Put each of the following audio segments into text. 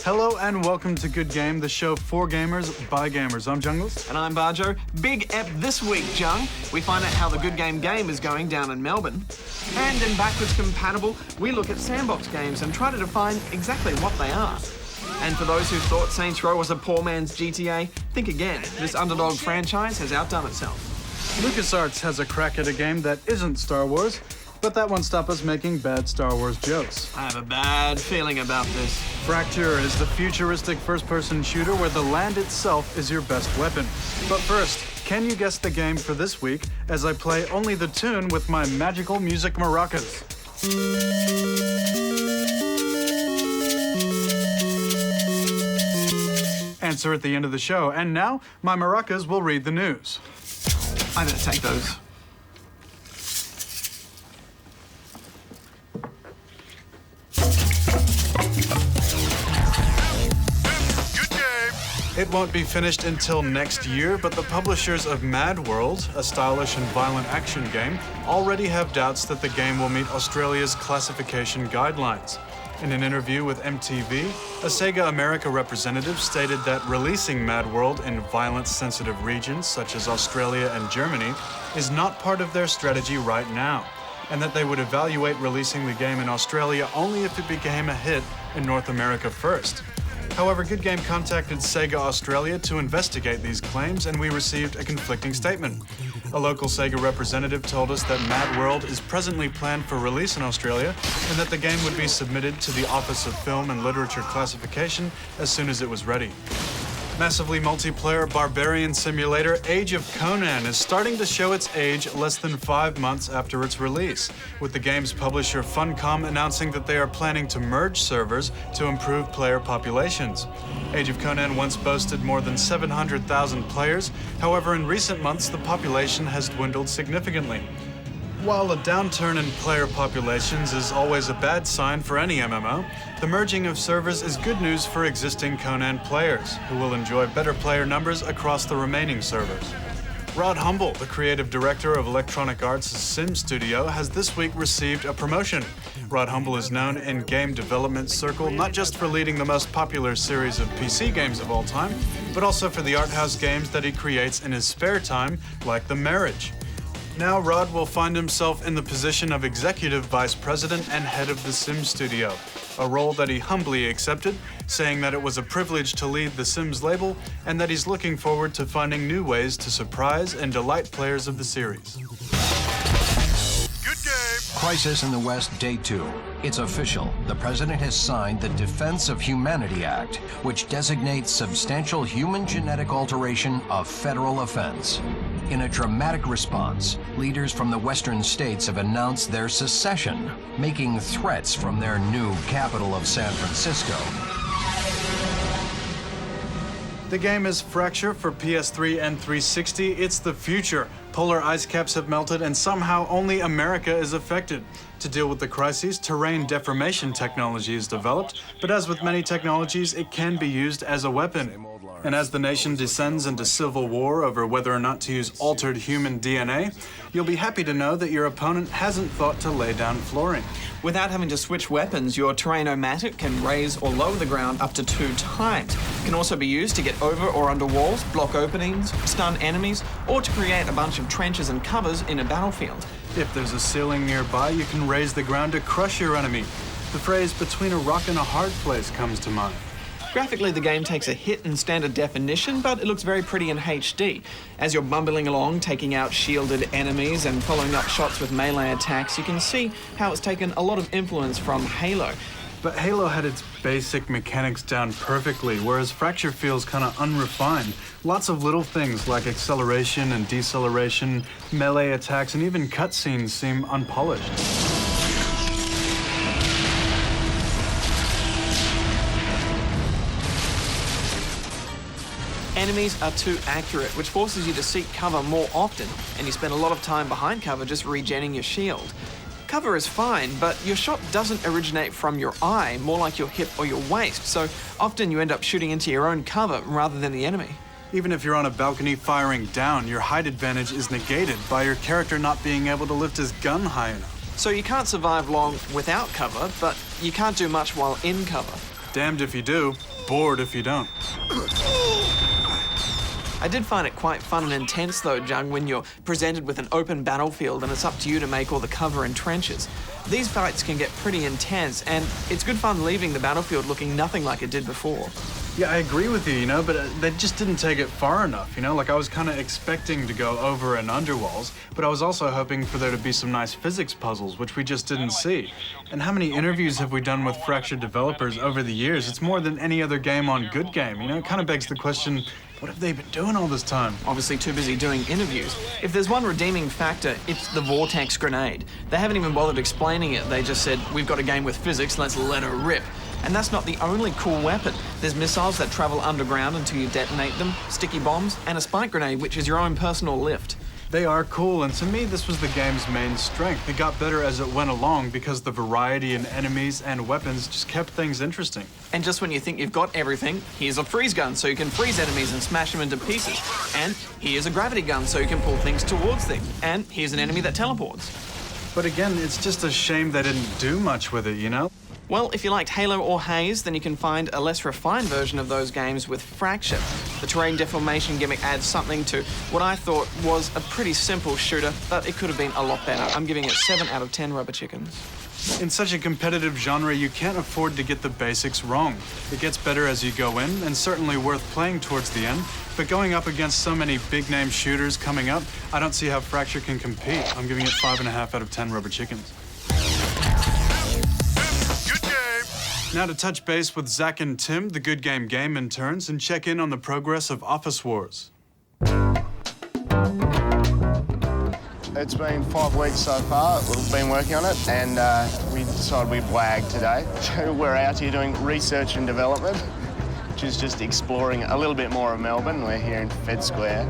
Hello and welcome to Good Game, the show for gamers by gamers. I'm Junglist. And I'm Bajo. Big ep this week, Jung. We find out how the Good Game game is going down in Melbourne. And in Backwards Compatible, we look at Sandbox games and try to define exactly what they are. And for those who thought Saints Row was a poor man's GTA, think again. This underdog franchise has outdone itself. LucasArts has a crack at a game that isn't Star Wars, but that won't stop us making bad Star Wars jokes. I have a bad feeling about this. Fracture is the futuristic first-person shooter where the land itself is your best weapon. But first, can you guess the game for this week as I play only the tune with my magical music maracas? Answer at the end of the show, and now my maracas will read the news. I'm gonna take those. It won't be finished until next year, but the publishers of Mad World, a stylish and violent action game, already have doubts that the game will meet Australia's classification guidelines. In an interview with MTV, a Sega America representative stated that releasing Mad World in violence-sensitive regions such as Australia and Germany is not part of their strategy right now, and that they would evaluate releasing the game in Australia only if it became a hit in North America first. However, Good Game contacted Sega Australia to investigate these claims, and we received a conflicting statement. A local Sega representative told us that Mad World is presently planned for release in Australia, and that the game would be submitted to the Office of Film and Literature Classification as soon as it was ready. Massively multiplayer barbarian simulator Age of Conan is starting to show its age less than 5 months after its release, with the game's publisher Funcom announcing that they are planning to merge servers to improve player populations. Age of Conan once boasted more than 700,000 players, however in recent months the population has dwindled significantly. While a downturn in player populations is always a bad sign for any MMO, the merging of servers is good news for existing Conan players, who will enjoy better player numbers across the remaining servers. Rod Humble, the creative director of Electronic Arts' Sim Studio, has this week received a promotion. Rod Humble is known in game development circle not just for leading the most popular series of PC games of all time, but also for the art house games that he creates in his spare time, like The Marriage. Now Rod will find himself in the position of Executive Vice President and head of the Sim Studio, a role that he humbly accepted, saying that it was a privilege to lead the Sims label and that he's looking forward to finding new ways to surprise and delight players of the series. Good game! Crisis in the West, Day 2. It's official. The president has signed the Defense of Humanity Act, which designates substantial human genetic alteration a federal offense. In a dramatic response, leaders from the western states have announced their secession, making threats from their new capital of San Francisco. The game is Fracture for PS3 and 360. It's the future. Polar ice caps have melted and somehow only America is affected. To deal with the crises, terrain deformation technology is developed, but as with many technologies, it can be used as a weapon. And as the nation descends into civil war over whether or not to use altered human DNA, you'll be happy to know that your opponent hasn't thought to lay down flooring. Without having to switch weapons, your terrain-o-matic can raise or lower the ground up to 2 times. It can also be used to get over or under walls, block openings, stun enemies, or to create a bunch of trenches and covers in a battlefield. If there's a ceiling nearby, you can raise the ground to crush your enemy. The phrase "between a rock and a hard place" comes to mind. Graphically, the game takes a hit in standard definition, but it looks very pretty in HD. As you're bumbling along, taking out shielded enemies and following up shots with melee attacks, you can see how it's taken a lot of influence from Halo. But Halo had its basic mechanics down perfectly, whereas Fracture feels kind of unrefined. Lots of little things like acceleration and deceleration, melee attacks, and even cutscenes seem unpolished. Enemies are too accurate, which forces you to seek cover more often, and you spend a lot of time behind cover just regenning your shield. Cover is fine, but your shot doesn't originate from your eye, more like your hip or your waist, so often you end up shooting into your own cover rather than the enemy. Even if you're on a balcony firing down, your height advantage is negated by your character not being able to lift his gun high enough. So you can't survive long without cover, but you can't do much while in cover. Damned if you do. bored if you don't. I did find it quite fun and intense though, Jung, when you're presented with an open battlefield and it's up to you to make all the cover and trenches. These fights can get pretty intense, and it's good fun leaving the battlefield looking nothing like it did before. Yeah, I agree with you, but they just didn't take it far enough, Like, I was kind of expecting to go over and under walls, but I was also hoping for there to be some nice physics puzzles, which we just didn't see. And how many interviews have we done with Fractured developers over the years? It's more than any other game on Good Game, It kind of begs the question, what have they been doing all this time? Obviously too busy doing interviews. If there's one redeeming factor, it's the vortex grenade. They haven't even bothered explaining it. They just said, we've got a game with physics, let's let her rip. And that's not the only cool weapon. There's missiles that travel underground until you detonate them, sticky bombs, and a spike grenade, which is your own personal lift. They are cool, and to me, this was the game's main strength. It got better as it went along because the variety in enemies and weapons just kept things interesting. And just when you think you've got everything, here's a freeze gun so you can freeze enemies and smash them into pieces. And here's a gravity gun so you can pull things towards things. And here's an enemy that teleports. But again, it's just a shame they didn't do much with it, Well, if you liked Halo or Haze, then you can find a less refined version of those games with Fracture. The terrain deformation gimmick adds something to what I thought was a pretty simple shooter, but it could have been a lot better. I'm giving it 7 out of 10 rubber chickens. In such a competitive genre, you can't afford to get the basics wrong. It gets better as you go in, and certainly worth playing towards the end. But going up against so many big-name shooters coming up, I don't see how Fracture can compete. I'm giving it 5.5 out of 10 rubber chickens. Now to touch base with Zach and Tim, the Good Game game interns, and check in on the progress of Office Wars. It's been 5 weeks so far. We've been working on it, and we decided we'd wag today. So we're out here doing research and development, which is just exploring a little bit more of Melbourne. We're here in Fed Square.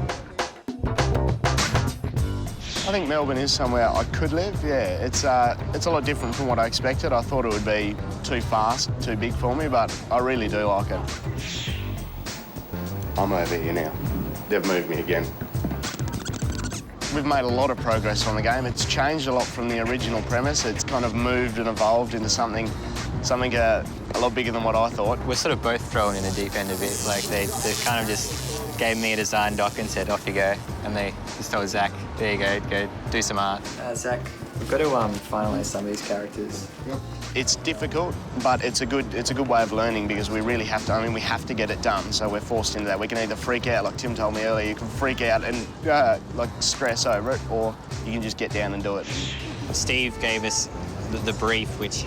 I think Melbourne is somewhere I could live, yeah. It's a lot different from what I expected. I thought it would be too fast, too big for me, but I really do like it. I'm over here now. They've moved me again. We've made a lot of progress on the game. It's changed a lot from the original premise. It's kind of moved and evolved into something a lot bigger than what I thought. We're sort of both thrown in the deep end of it. Like, they kind of just gave me a design doc and said, off you go. And they just told Zach, there you go do some art. Zach, we've got to finalise some of these characters. Yep. It's difficult, but it's a good way of learning because we really have to, we have to get it done, so we're forced into that. We can either freak out, like Tim told me earlier, you can freak out and like stress over it, or you can just get down and do it. Steve gave us the brief, which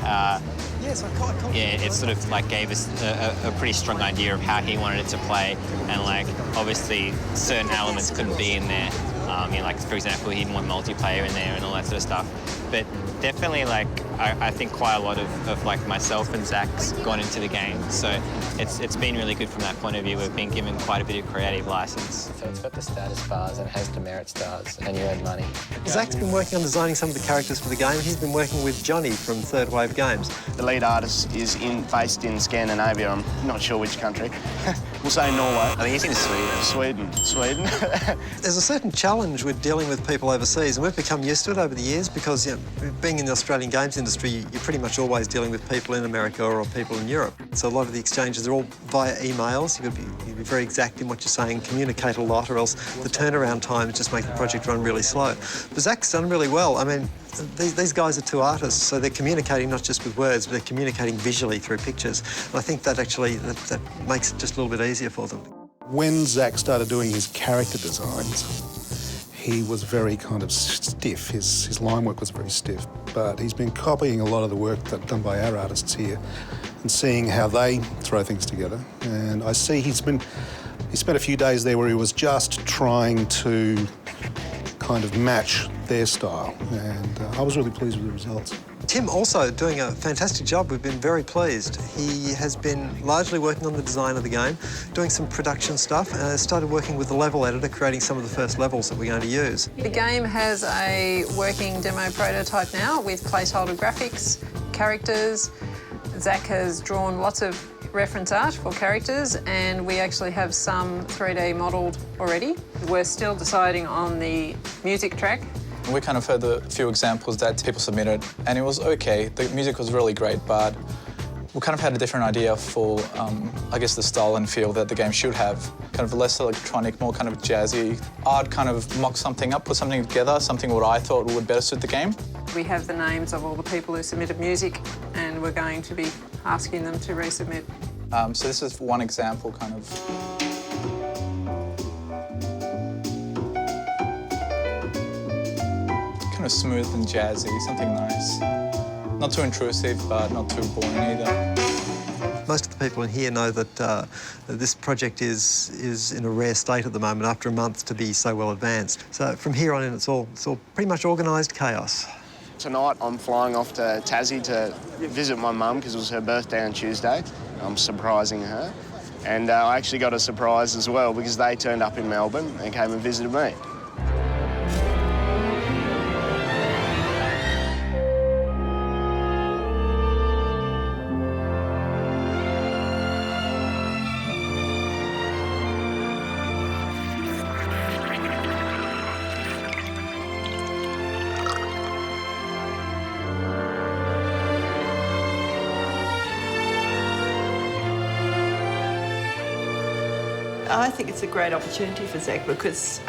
it sort of like gave us a pretty strong idea of how he wanted it to play, and like obviously certain elements couldn't be in there. Like for example, he didn't want multiplayer in there and all that sort of stuff. But definitely, like I think quite a lot of like myself and Zach's gone into the game, so it's been really good from that point of view. We've been given quite a bit of creative license. So it's got the status bars and it has demerit stars, and you earn money. Zach's been working on designing some of the characters for the game. He's been working with Johnny from Third Wave Games. The lead artist is based in Scandinavia. I'm not sure which country. We'll say Norway. I think he's in Sweden. Sweden. There's a certain challenge with dealing with people overseas, and we've become used to it over the years because, being in the Australian games industry, you're pretty much always dealing with people in America or people in Europe. So a lot of the exchanges are all via emails. You've got to be very exact in what you're saying, communicate a lot, or else the turnaround times just make the project run really slow. But Zach's done really well. These guys are two artists, so they're communicating not just with words, but they're communicating visually through pictures. And I think that actually that makes it just a little bit easier for them. When Zach started doing his character designs, he was very kind of stiff. His line work was very stiff, but he's been copying a lot of the work done by our artists here and seeing how they throw things together. And I see he spent a few days there where he was just trying to kind of match their style, and I was really pleased with the results. Tim also doing a fantastic job. We've been very pleased. He has been largely working on the design of the game, doing some production stuff, and started working with the level editor, creating some of the first levels that we're going to use. The game has a working demo prototype now with placeholder graphics, characters. Zach has drawn lots of reference art for characters, and we actually have some 3D modelled already. We're still deciding on the music track. We kind of heard the few examples that people submitted, and it was okay. The music was really great, but We kind of had a different idea for, I guess, the style and feel that the game should have. Kind of less electronic, more kind of jazzy. I'd kind of mock something up, put something together, something what I thought would better suit the game. We have the names of all the people who submitted music, and we're going to be asking them to resubmit. So this is one example, kind of. Kind of smooth and jazzy, something nice. Not too intrusive, but not too boring either. Most of the people in here know that this project is in a rare state at the moment after a month to be so well advanced. So from here on in, it's all pretty much organised chaos. Tonight, I'm flying off to Tassie to visit my mum because it was her birthday on Tuesday. I'm surprising her. And I actually got a surprise as well because they turned up in Melbourne and came and visited me. I think it's a great opportunity for Zach because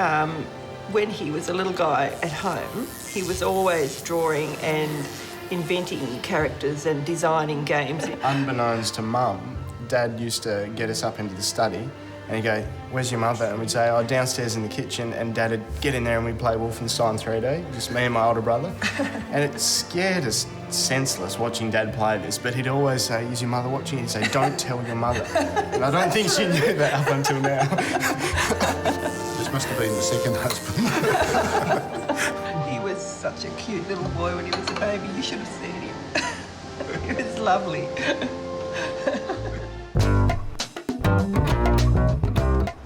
when he was a little guy at home, he was always drawing and inventing characters and designing games. Unbeknownst to Mum, Dad used to get us up into the study and he'd go, "Where's your mother?" And we'd say, "Oh, downstairs in the kitchen." And Dad would get in there and we'd play Wolfenstein 3D, just me and my older brother. And it scared us senseless watching Dad play this, but he'd always say, "Is your mother watching?" He'd say, "Don't tell your mother." And I don't think she knew that up until now. This must have been the second husband. He was such a cute little boy when he was a baby. You should have seen him. He was lovely.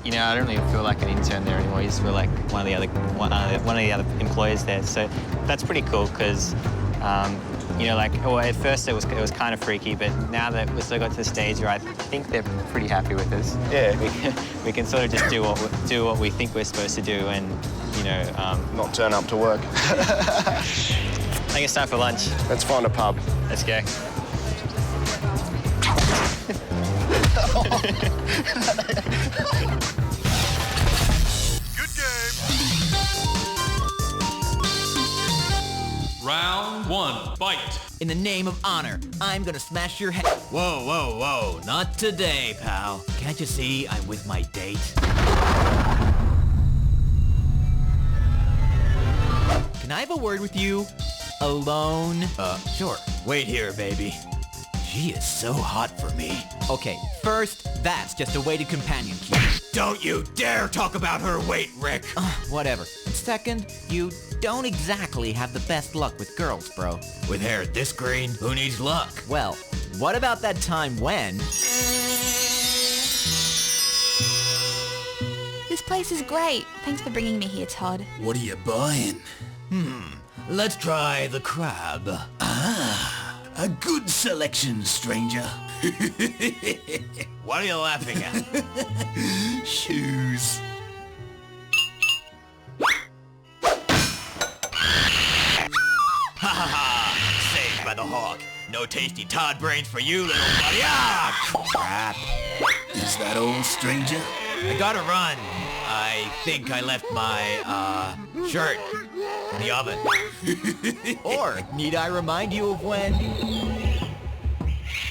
You know, I don't really feel like an intern there anymore. I just feel like one of the other employees there. So that's pretty cool because, you know, like, well, at first it was kind of freaky, but now that we've still got to the stage where I think they're pretty happy with us. Yeah. We can sort of just do what we think we're supposed to do, and you know, not turn up to work. I think it's time for lunch. Let's find a pub. Let's go. Good game. Round one, fight. In the name of honor, I'm gonna smash your head. Whoa, whoa, whoa, not today, pal. Can't you see I'm with my date? Can I have a word with you? Alone? Sure. Wait here, baby. She is so hot for me. Okay, first, that's just a weighted companion cue. Don't you dare talk about her weight, Rick. Whatever. Second, you don't exactly have the best luck with girls, bro. With hair this green, who needs luck? Well, what about that time when... This place is great. Thanks for bringing me here, Todd. What are you buying? Let's try the crab. A good selection, stranger. What are you laughing at? Shoes. Ha ha ha! Saved by the hawk. No tasty Todd brains for you, little buddy. Ah, crap. Is that all, stranger? I gotta run. I think I left my, shirt in the oven. Or, need I remind you of when...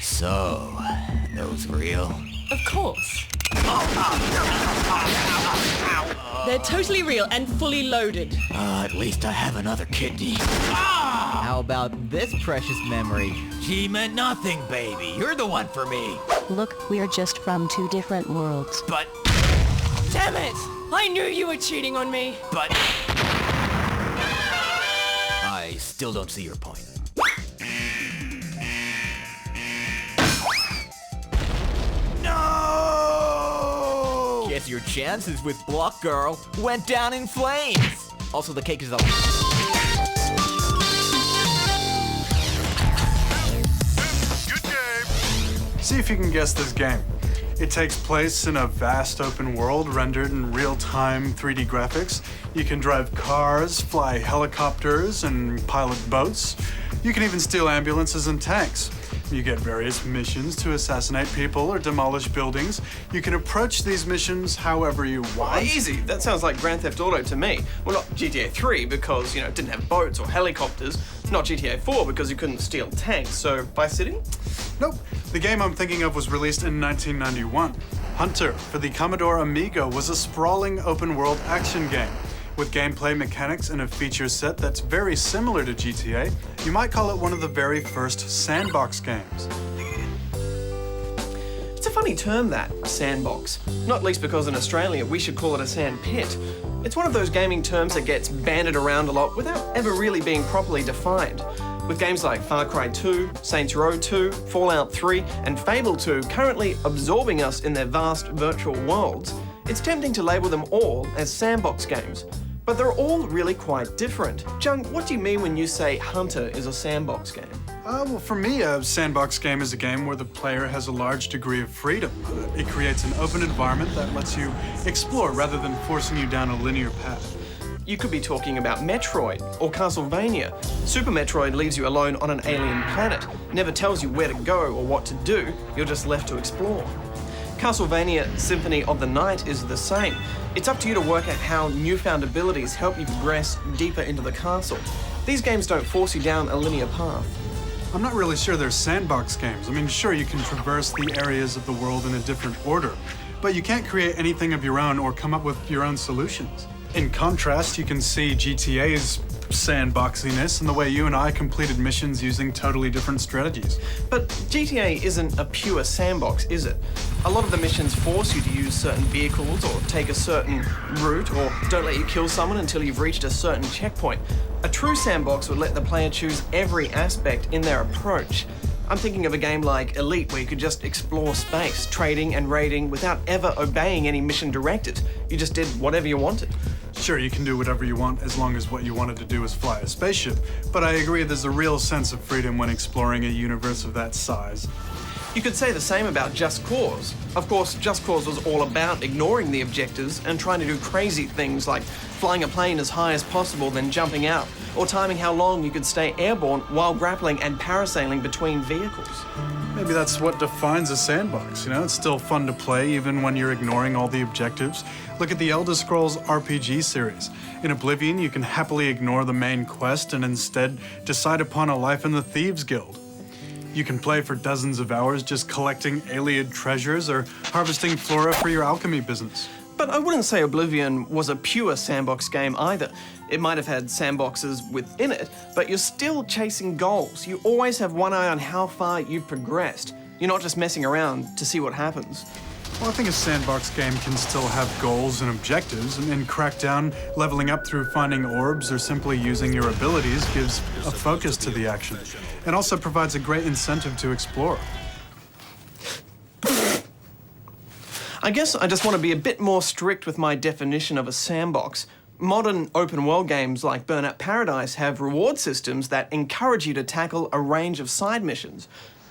So, those real? Of course. They're totally real and fully loaded. At least I have another kidney. How about this precious memory? She meant nothing, baby. You're the one for me. Look, we are just from two different worlds. But... Damn it! I knew you were cheating on me. But... I still don't see your point. No! Guess your chances with Block Girl went down in flames. Also, the cake is up. Good game. See if you can guess this game. It takes place in a vast open world rendered in real-time 3D graphics. You can drive cars, fly helicopters, and pilot boats. You can even steal ambulances and tanks. You get various missions to assassinate people or demolish buildings. You can approach these missions however you want. Easy. That sounds like Grand Theft Auto to me. Well, not GTA 3 because, it didn't have boats or helicopters. Not GTA 4 because you couldn't steal tanks. So, Vice City? Nope. The game I'm thinking of was released in 1991. Hunter for the Commodore Amiga was a sprawling open-world action game. With gameplay mechanics and a feature set that's very similar to GTA, you might call it one of the very first sandbox games. It's a funny term, that, sandbox. Not least because in Australia we should call it a sand pit. It's one of those gaming terms that gets bandied around a lot without ever really being properly defined. With games like Far Cry 2, Saints Row 2, Fallout 3 and Fable 2 currently absorbing us in their vast virtual worlds, it's tempting to label them all as sandbox games. But they're all really quite different. Jung, what do you mean when you say Hunter is a sandbox game? Well, for me, a sandbox game is a game where the player has a large degree of freedom. It creates an open environment that lets you explore rather than forcing you down a linear path. You could be talking about Metroid or Castlevania. Super Metroid leaves you alone on an alien planet, never tells you where to go or what to do, you're just left to explore. Castlevania Symphony of the Night is the same. It's up to you to work out how newfound abilities help you progress deeper into the castle. These games don't force you down a linear path. I'm not really sure they're sandbox games. I mean, sure, you can traverse the areas of the world in a different order, but you can't create anything of your own or come up with your own solutions. In contrast, you can see GTA's sandboxiness in the way you and I completed missions using totally different strategies. But GTA isn't a pure sandbox, is it? A lot of the missions force you to use certain vehicles or take a certain route or don't let you kill someone until you've reached a certain checkpoint. A true sandbox would let the player choose every aspect in their approach. I'm thinking of a game like Elite where you could just explore space, trading and raiding without ever obeying any mission directed. You just did whatever you wanted. Sure, you can do whatever you want as long as what you wanted to do is fly a spaceship, but I agree there's a real sense of freedom when exploring a universe of that size. You could say the same about Just Cause. Of course, Just Cause was all about ignoring the objectives and trying to do crazy things like flying a plane as high as possible then jumping out, or timing how long you could stay airborne while grappling and parasailing between vehicles. Maybe that's what defines a sandbox, It's still fun to play even when you're ignoring all the objectives. Look at the Elder Scrolls RPG series. In Oblivion, you can happily ignore the main quest and instead decide upon a life in the Thieves Guild. You can play for dozens of hours just collecting Iliad treasures or harvesting flora for your alchemy business. But I wouldn't say Oblivion was a pure sandbox game either. It might have had sandboxes within it, but you're still chasing goals. You always have one eye on how far you've progressed. You're not just messing around to see what happens. Well, I think a sandbox game can still have goals and objectives, and in Crackdown, leveling up through finding orbs or simply using your abilities gives a focus to the action, and also provides a great incentive to explore. I guess I just want to be a bit more strict with my definition of a sandbox. Modern open-world games like Burnout Paradise have reward systems that encourage you to tackle a range of side missions.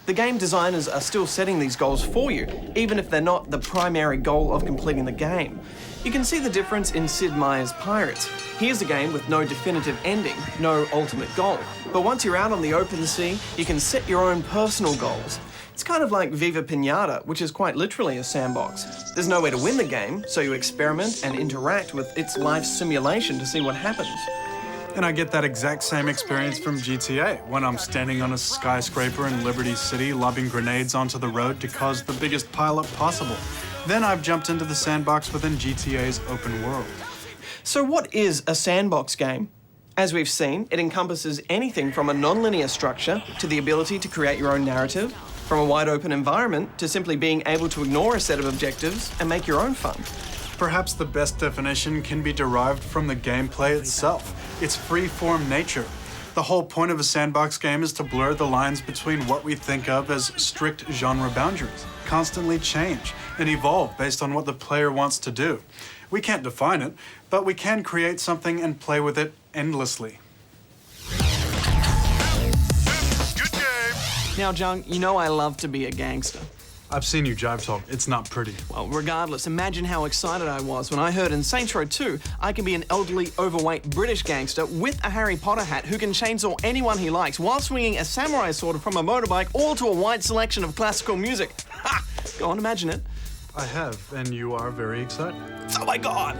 The game designers are still setting these goals for you, even if they're not the primary goal of completing the game. You can see the difference in Sid Meier's Pirates. Here's a game with no definitive ending, no ultimate goal. But once you're out on the open sea, you can set your own personal goals. It's kind of like Viva Pinata, which is quite literally a sandbox. There's no way to win the game, so you experiment and interact with its life simulation to see what happens. And I get that exact same experience from GTA, when I'm standing on a skyscraper in Liberty City lobbing grenades onto the road to cause the biggest pileup possible. Then I've jumped into the sandbox within GTA's open world. So what is a sandbox game? As we've seen, it encompasses anything from a non-linear structure to the ability to create your own narrative, from a wide open environment to simply being able to ignore a set of objectives and make your own fun. Perhaps the best definition can be derived from the gameplay itself, its free-form nature. The whole point of a sandbox game is to blur the lines between what we think of as strict genre boundaries, constantly change and evolve based on what the player wants to do. We can't define it, but we can create something and play with it endlessly. Good game. Now, Jung, you know I love to be a gangster. I've seen you jive talk. It's not pretty. Well, regardless, imagine how excited I was when I heard in Saints Row 2 I can be an elderly, overweight British gangster with a Harry Potter hat who can chainsaw anyone he likes while swinging a samurai sword from a motorbike, all to a wide selection of classical music. Ha! Go on, imagine it. I have, and you are very excited. Oh my God!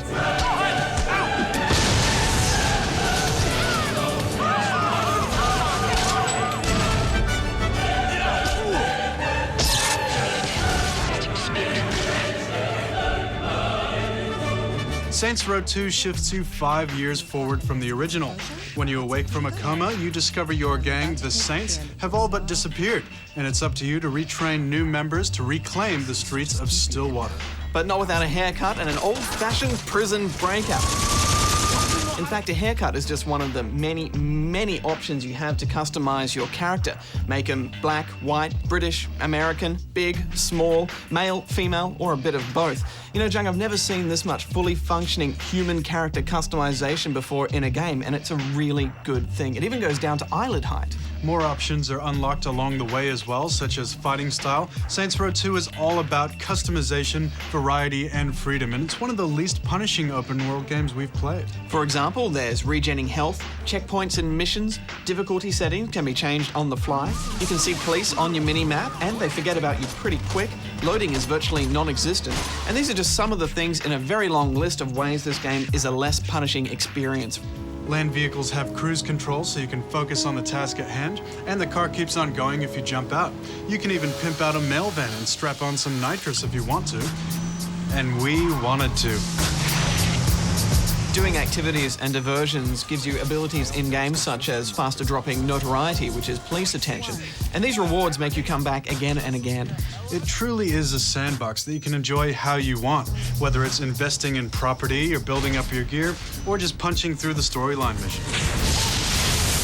Saints Row 2 shifts you 5 years forward from the original. When you awake from a coma, you discover your gang, the Saints, have all but disappeared, and it's up to you to retrain new members to reclaim the streets of Stillwater. But not without a haircut and an old-fashioned prison breakout. In fact, a haircut is just one of the many, many options you have to customize your character. Make them black, white, British, American, big, small, male, female, or a bit of both. You know, Jung, I've never seen this much fully functioning human character customization before in a game, and it's a really good thing. It even goes down to eyelid height. More options are unlocked along the way as well, such as fighting style. Saints Row 2 is all about customization, variety, and freedom, and it's one of the least punishing open-world games we've played. For example, there's regenning health, checkpoints and missions, difficulty settings can be changed on the fly. You can see police on your mini-map, and they forget about you pretty quick. Loading is virtually non-existent. And these are just some of the things in a very long list of ways this game is a less punishing experience. Land vehicles have cruise control so you can focus on the task at hand, and the car keeps on going if you jump out. You can even pimp out a mail van and strap on some nitrous if you want to. And we wanted to. Doing activities and diversions gives you abilities in games such as faster dropping notoriety, which is police attention. And these rewards make you come back again and again. It truly is a sandbox that you can enjoy how you want, whether it's investing in property or building up your gear, or just punching through the storyline mission.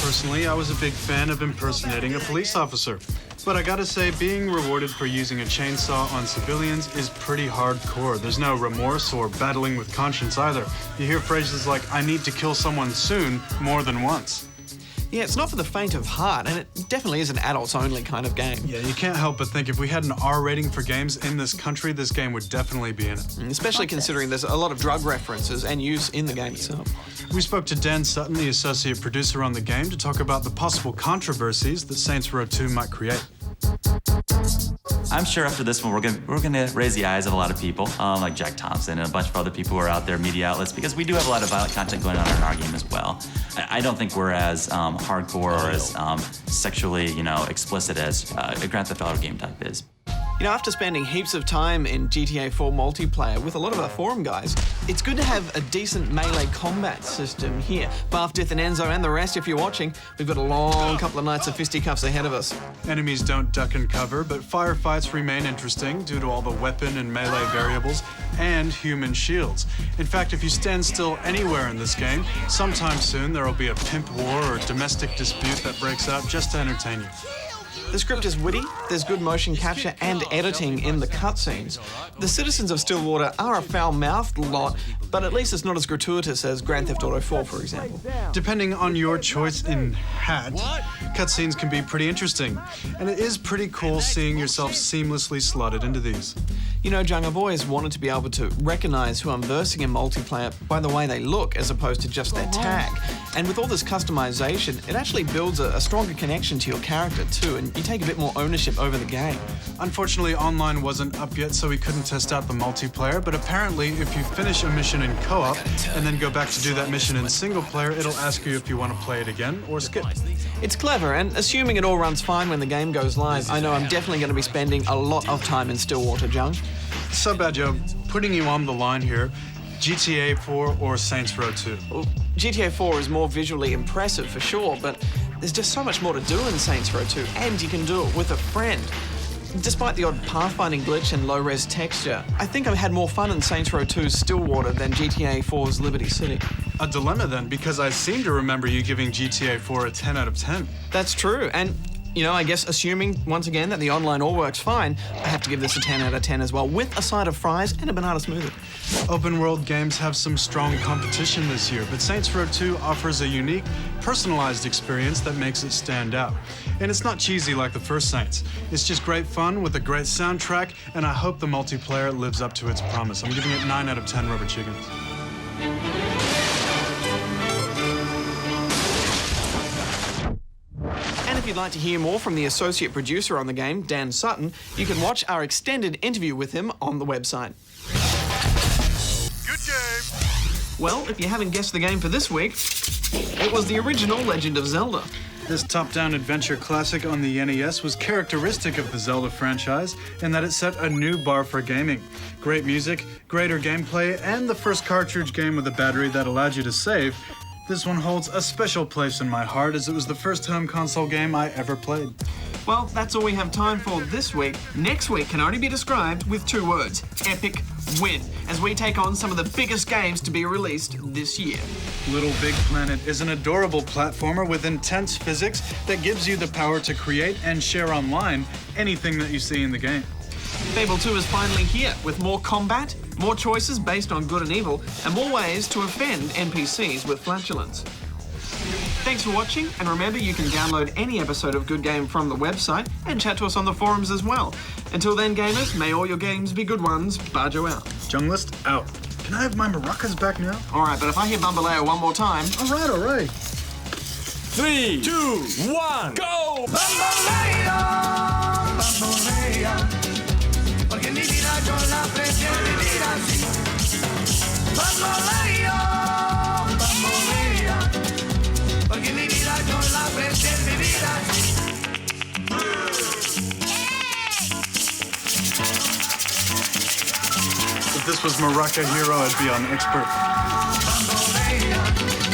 Personally, I was a big fan of impersonating a police officer. But I gotta say, being rewarded for using a chainsaw on civilians is pretty hardcore. There's no remorse or battling with conscience either. You hear phrases like, "I need to kill someone soon," more than once. Yeah, it's not for the faint of heart, and it definitely is an adults-only kind of game. Yeah, you can't help but think if we had an R rating for games in this country, this game would definitely be in it. Especially considering there's a lot of drug references and use in the game itself. We spoke to Dan Sutton, the associate producer on the game, to talk about the possible controversies that Saints Row 2 might create. I'm sure after this one, we're gonna raise the eyes of a lot of people, like Jack Thompson and a bunch of other people who are out there, media outlets, because we do have a lot of violent content going on in our game as well. I don't think we're as hardcore or as sexually, explicit as a Grand Theft Auto game type is. You know, after spending heaps of time in GTA 4 multiplayer with a lot of our forum guys, it's good to have a decent melee combat system here. Bath, Dith and Enzo and the rest, if you're watching, we've got a long couple of nights of fisticuffs ahead of us. Enemies don't duck and cover, but firefights remain interesting due to all the weapon and melee variables and human shields. In fact, if you stand still anywhere in this game, sometime soon there will be a pimp war or domestic dispute that breaks out just to entertain you. The script is witty, there's good motion capture and editing in the cutscenes. The citizens of Stillwater are a foul-mouthed lot, but at least it's not as gratuitous as Grand Theft Auto 4, for example. Depending on your choice in hat, cutscenes can be pretty interesting, and it is pretty cool seeing yourself seamlessly slotted into these. You know, Jung, I've always wanted to be able to recognize who I'm versing in multiplayer by the way they look as opposed to just their tag. And with all this customization, it actually builds a stronger connection to your character too, and you take a bit more ownership over the game. Unfortunately, online wasn't up yet, so we couldn't test out the multiplayer, but apparently if you finish a mission in co-op and then go back to do that mission in single player, it'll ask you if you want to play it again or skip. It's clever, and assuming it all runs fine when the game goes live, I know I'm definitely going to be spending a lot of time in Stillwater, Jung. So, Bajo, putting you on the line here, GTA 4 or Saints Row 2? Well, GTA 4 is more visually impressive for sure, but there's just so much more to do in Saints Row 2, and you can do it with a friend. Despite the odd pathfinding glitch and low-res texture, I think I've had more fun in Saints Row 2's Stillwater than GTA 4's Liberty City. A dilemma then, because I seem to remember you giving GTA 4 a 10 out of 10. That's true, and You know, I guess assuming, once again, that the online all works fine, I have to give this a 10 out of 10 as well, with a side of fries and a banana smoothie. Open world games have some strong competition this year, but Saints Row 2 offers a unique, personalized experience that makes it stand out. And it's not cheesy like the first Saints. It's just great fun with a great soundtrack, and I hope the multiplayer lives up to its promise. I'm giving it 9 out of 10 rubber chickens. And if you'd like to hear more from the associate producer on the game, Dan Sutton, you can watch our extended interview with him on the website. Good game. Well, if you haven't guessed the game for this week, it was the original Legend of Zelda. This top-down adventure classic on the NES was characteristic of the Zelda franchise in that it set a new bar for gaming. Great music, greater gameplay, and the first cartridge game with a battery that allowed you to save. This one holds a special place in my heart as it was the first home console game I ever played. Well, that's all we have time for this week. Next week can only be described with 2 words: epic win, as we take on some of the biggest games to be released this year. Little Big Planet is an adorable platformer with intense physics that gives you the power to create and share online anything that you see in the game. Fable 2 is finally here, with more combat, more choices based on good and evil, and more ways to offend NPCs with flatulence. Thanks for watching, and remember you can download any episode of Good Game from the website and chat to us on the forums as well. Until then, gamers, may all your games be good ones. Bajo out. Junglist out. Can I have my maracas back now? Alright, but if I hear Bambaleo one more time... Alright. 3, 2, 1, go! Bamboleo, bambolea, porque mi vida yo la prefiero vivir así. Bamboleo, bambolea, porque mi vida yo la prefiero vivir así. If this was Maraca Hero, I'd be on expert. Bambolea.